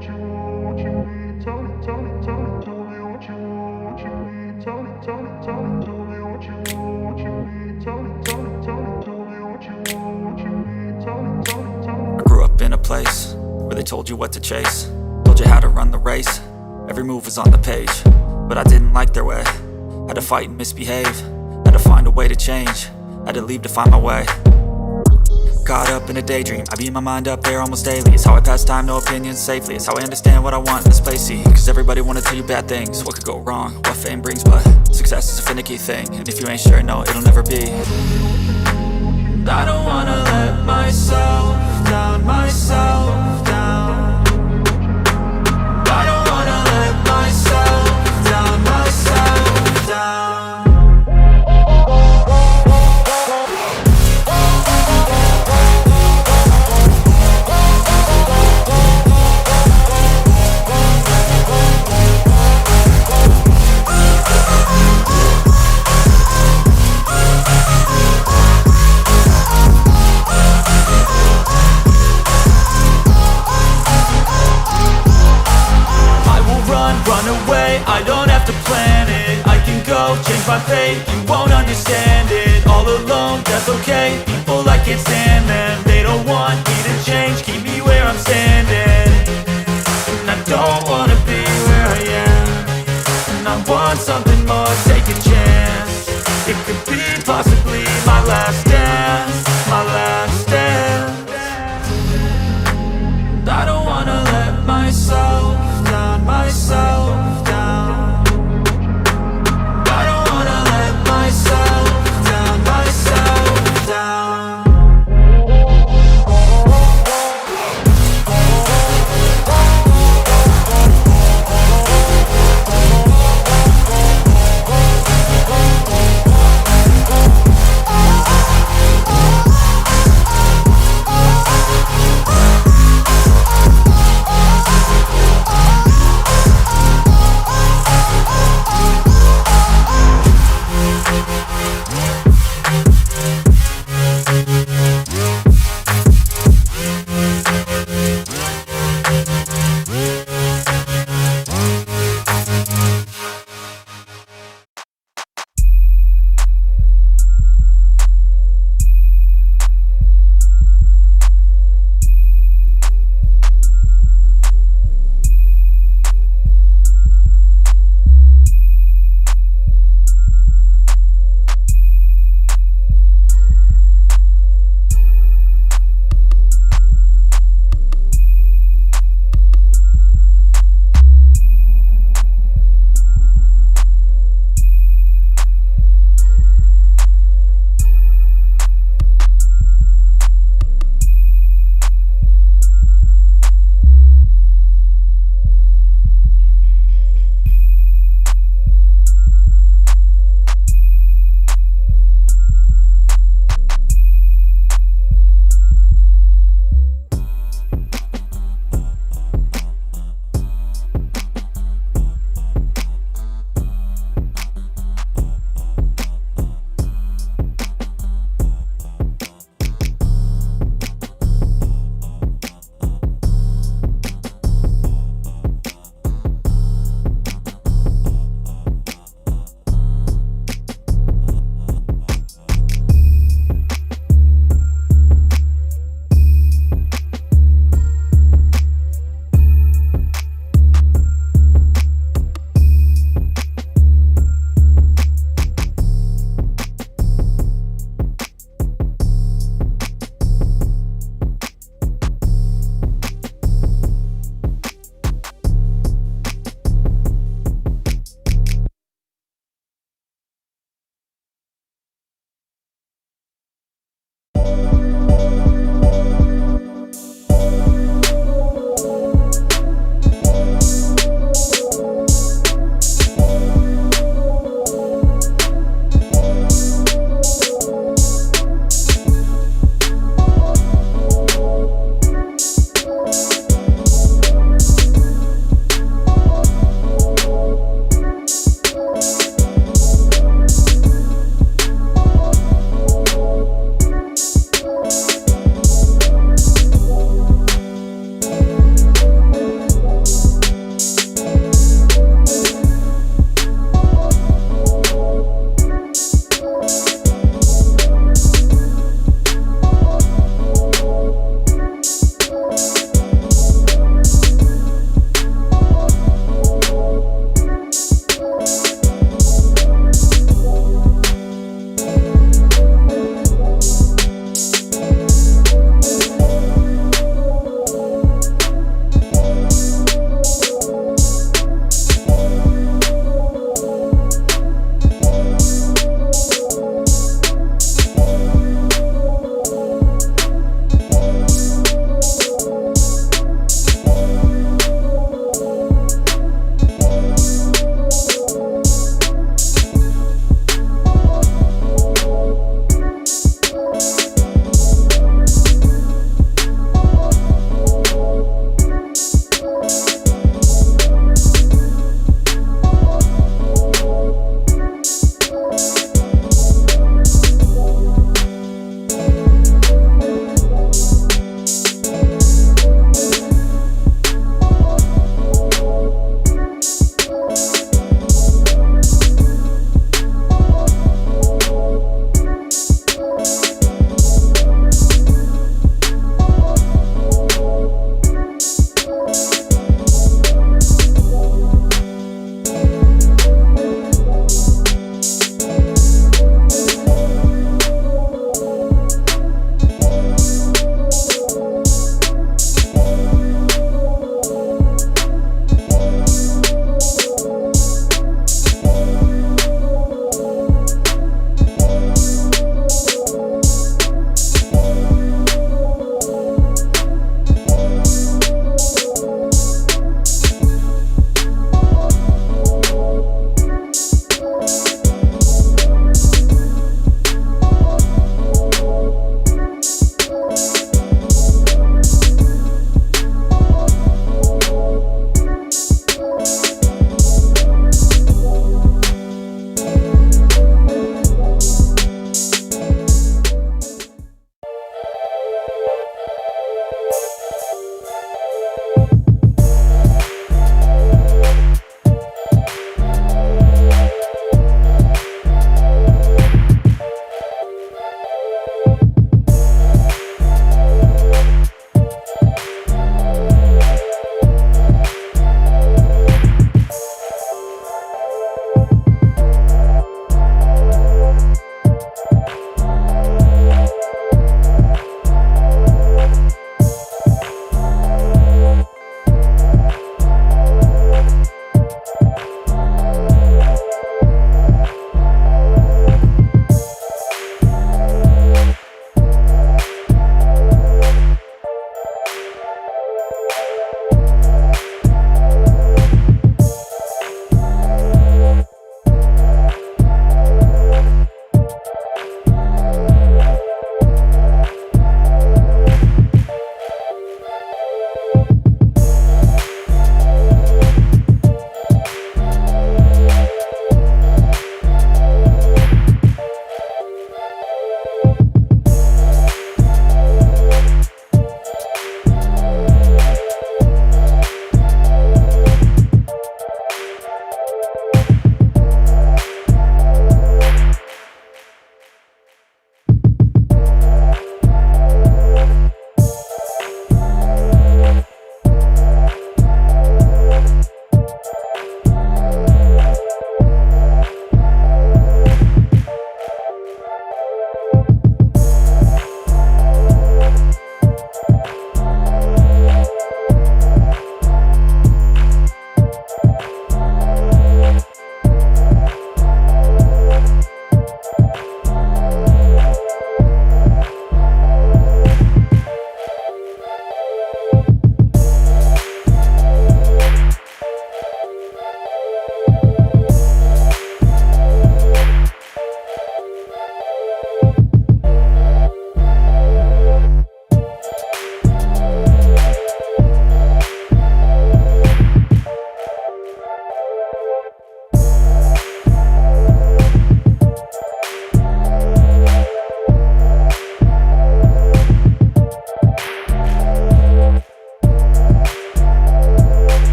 I grew up in a place where they told you what to chase, told you how to run the race. Every move was on the page, but I didn't like their way. Had to fight and misbehave, had to find a way to change, had to leave to find my way. Caught up in a daydream, I beat my mind up there almost daily. It's how I pass time, no opinions safely. It's how I understand what I want in this place, see. Cause everybody wanna tell you bad things, what could go wrong, what fame brings. But success is a finicky thing, and if you ain't sure, no, it'll never be. And I don't wanna let myself down, myself down. I don't wanna let myself down, myself down. I don't have to plan it, I can go change my fate. You won't understand it, all alone, that's okay. People, I can't stand them, they don't want me to change. Keep me where I'm standing, and I don't wanna be where I am. And I want something